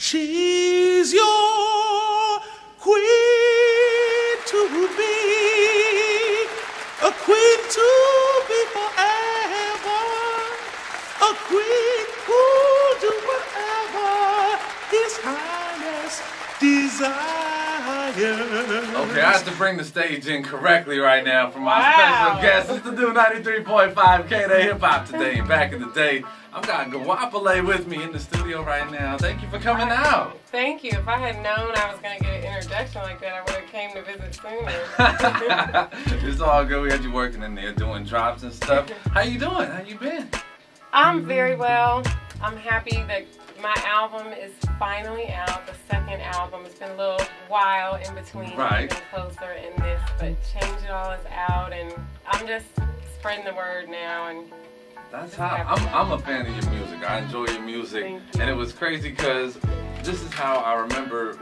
She's your queen to be, a queen to be forever, a queen who'll do whatever His Highness desires. Okay, I have to bring the stage in correctly right now for my special guest. It's the new 93.5 K-Day Hip Hop today. And back in the day, I've got Goapele with me in the studio right now. Thank you for coming out. Thank you. If I had known I was going to get an introduction like that, I would have came to visit sooner. It's all good. We had you working in there doing drops and stuff. How you doing? How you been? I'm very well. I'm happy that my album is finally out, the second album. It's been a little while in between, right, Even Closer and this, but Change It All is out, and I'm just spreading the word now. And that's how I'm a fan of your music. I enjoy your music. And it was crazy because this is how I remember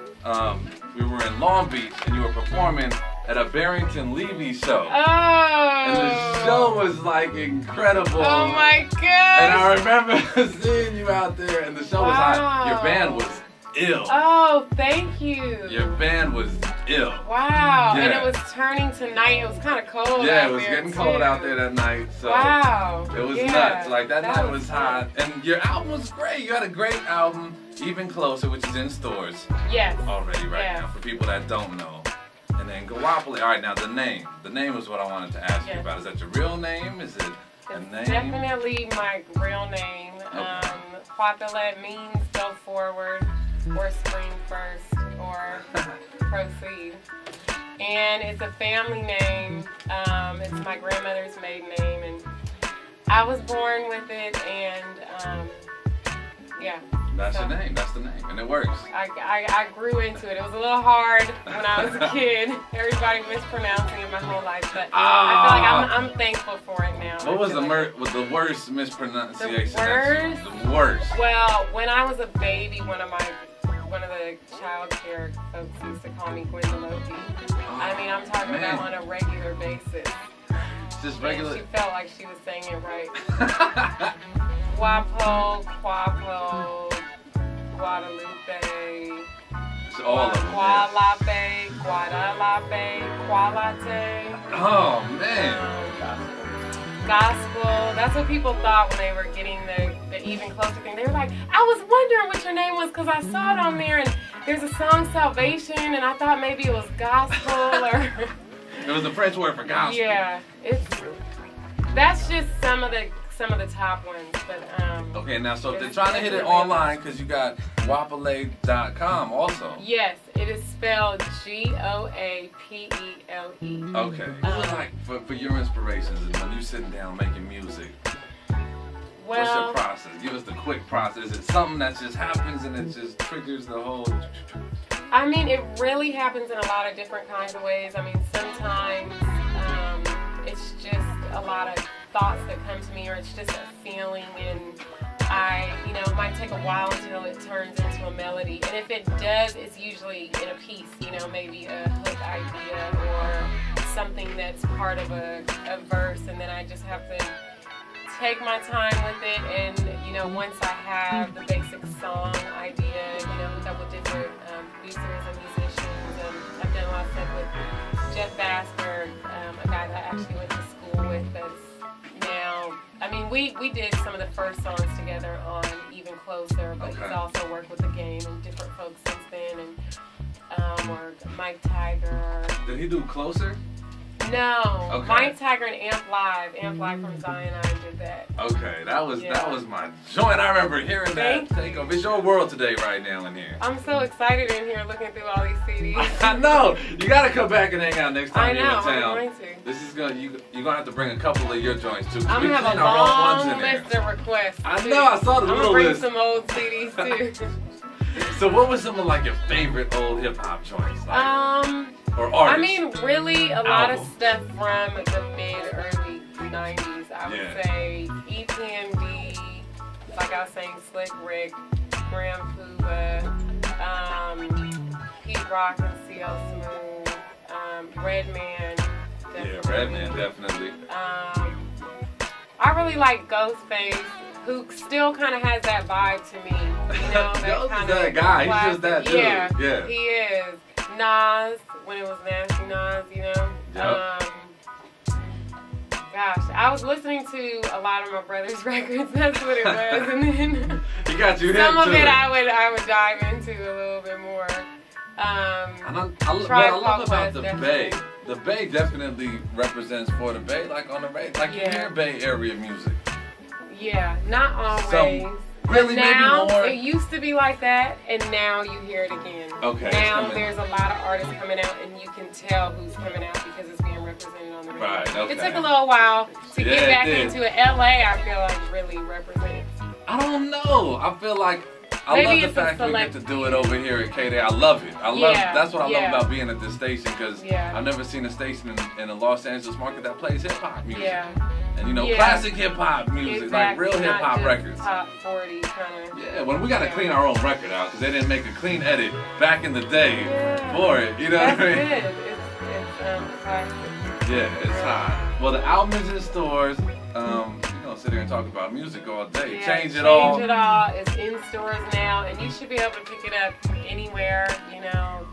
we were in Long Beach and you were performing at a Barrington Levy show. Oh! And the show was like incredible. Oh my gosh! And I remember seeing you out there and the show was hot. Your band was ill. Oh, thank you. Your band was ill. Wow. Yeah. And it was turning to night. It was kind of cold Yeah, out it was there getting too. cold out there that night. So wow. It was Yeah, nuts. Like that night was fun. hot. And your album was great. You had a great album, Even Closer, which is in stores. Yes. Already now for people that don't know. And then Goapele. All right, now the name. The name is what I wanted to ask you about. Is that your real name? Is it a name? Definitely my real name. Okay. Goapele means go forward, or spring first, or proceed. And it's a family name. It's my grandmother's maiden name, and I was born with it, and yeah. That's the name. That's the name, and it works. I grew into it. It was a little hard when I was a kid. Everybody mispronouncing it my whole life, but I feel like I'm thankful for it now. What was the worst mispronunciation? The worst? The worst. Well, when I was a baby, one of the child care folks used to call me Gwendolopi. I mean, I'm talking about on a regular basis. Just regular. And she felt like she was saying it right. Guapo, Guadalupe, all of them. Guadalupe, Qualate. Oh man. Gospel. That's what people thought when they were getting the Even Closer thing. They were like, I was wondering what your name was because I saw it on there and there's a song Salvation and I thought maybe it was gospel or. It was the French word for gospel. Yeah, that's just some of the top ones, but okay, now so if they're trying to hit it online, because you got Goapele.com also. Yes, it is spelled Goapele. Okay. What was like for your inspirations and when you sitting down making music? Well, what's your process? Give us the quick process. Is it something that just happens and it just triggers the whole? I mean, it really happens in a lot of different kinds of ways. I mean, sometimes it's just a lot of thoughts that come to me, or it's just a feeling, and it might take a while until it turns into a melody. And if it does, it's usually in a piece, maybe a hook idea or something that's part of a verse, and then I just have to take my time with it, and once I have the basic song idea, hook up with different producers and musicians. I've done a lot of stuff with Jeff Basker, a guy that I actually went to school with. That's now, I mean, we did some of the first songs together on Even Closer, but he's also worked with the game and different folks since then, and or Mike Tiger. Did he do Closer? No, okay. Mike Tiger and Amp Live from Zion, I did that. Okay, that was my joint. I remember hearing that take off. It's your world today, right now in here. I'm so excited in here looking through all these CDs. I know. You gotta come back and hang out next time you're in town. I'm going to. This is you're gonna have to bring a couple of your joints too. I'm gonna have a long list of requests. I know. I saw the little list. I'm gonna bring some old CDs too. So, what was some of like your favorite old hip hop joints? Like, or artists? I mean, really, a lot of stuff from the mid-early 90s. I would say EPMD, like I was saying, Slick Rick, Graham Puba, Pete Rock and CL Smooth, Redman. Yeah, Redman, definitely. I really like Ghostface, who still kind of has that vibe to me. You know, Ghost kind is that guy. He's just that dude. Yeah, he is. Nas, when it was Nasty Nas, you know. Yep. Gosh, I was listening to a lot of my brother's records. That's what it was, and then He got you some hip of to it I would dive into a little bit more. What I love about the Bay, the Bay definitely represents for the Bay, like on the Bay, like you hear Bay Area music. Yeah, not always. Really, now, maybe more. it used to be like that, and now you hear it again. Okay. Now there's a lot of artists coming out, and you can tell who's coming out because it's being represented on the radio. Right, okay. It took a little while to get back it did. into it. LA, I feel like really represents. I don't know. I feel like I love the fact we get to do it over here at K-Day. I love it. I love that's what I love about being at this station, because I've never seen a station in the Los Angeles market that plays hip hop music. Yeah. And you know, classic hip hop music, like real hip hop records. Top 40 kind of. Yeah, when we got to clean our own record out because they didn't make a clean edit back in the day for it. You know what I mean? Good. It's classic. Yeah, it's hot. Well, the album is in stores. You know, sit here and talk about music all day. Yeah, Change It All. Change It All is in stores now, and you should be able to pick it up anywhere. You know,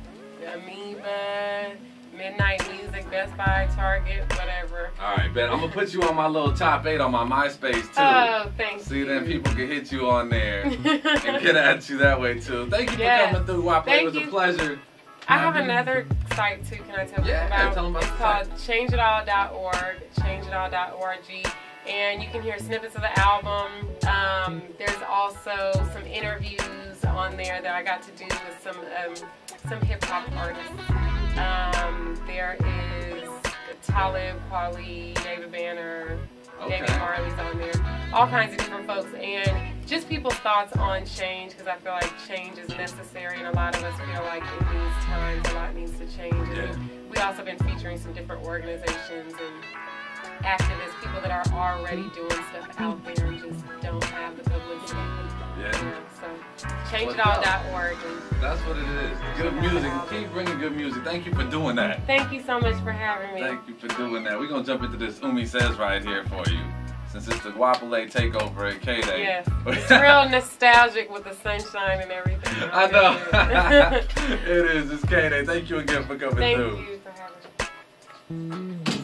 Amoeba, Midnight Music, Best Buy, Target, whatever. All right, Ben, I'm gonna put you on my little top 8 on my MySpace too. Oh, thanks. See, then people can hit you on there and get at you that way too. Thank you for coming through, Goapele. It was a pleasure. I have another site too. Can I tell you about? Yeah, tell them about it's called changeitall.org. Changeitall.org. And you can hear snippets of the album. There's also some interviews on there that I got to do with some hip hop artists. There is Talib Kweli, David Banner, David Marley's on there. All kinds of different folks. And just people's thoughts on change, because I feel like change is necessary, and a lot of us feel like in these times a lot needs to change. And we also been featuring some different organizations and activists, people that are already doing stuff out there and just don't have the publicity. So changeitall.org. That's what it is. Good music. Keep bringing good music. Thank you for doing that. Thank you so much for having me. Thank you for doing that. We're going to jump into this Umi Says right here for you, since it's the Goapele takeover at K-Day. Yes. It's real nostalgic with the sunshine and everything. I know. It is. It's K-Day. Thank you again for coming through. Thank you for having me.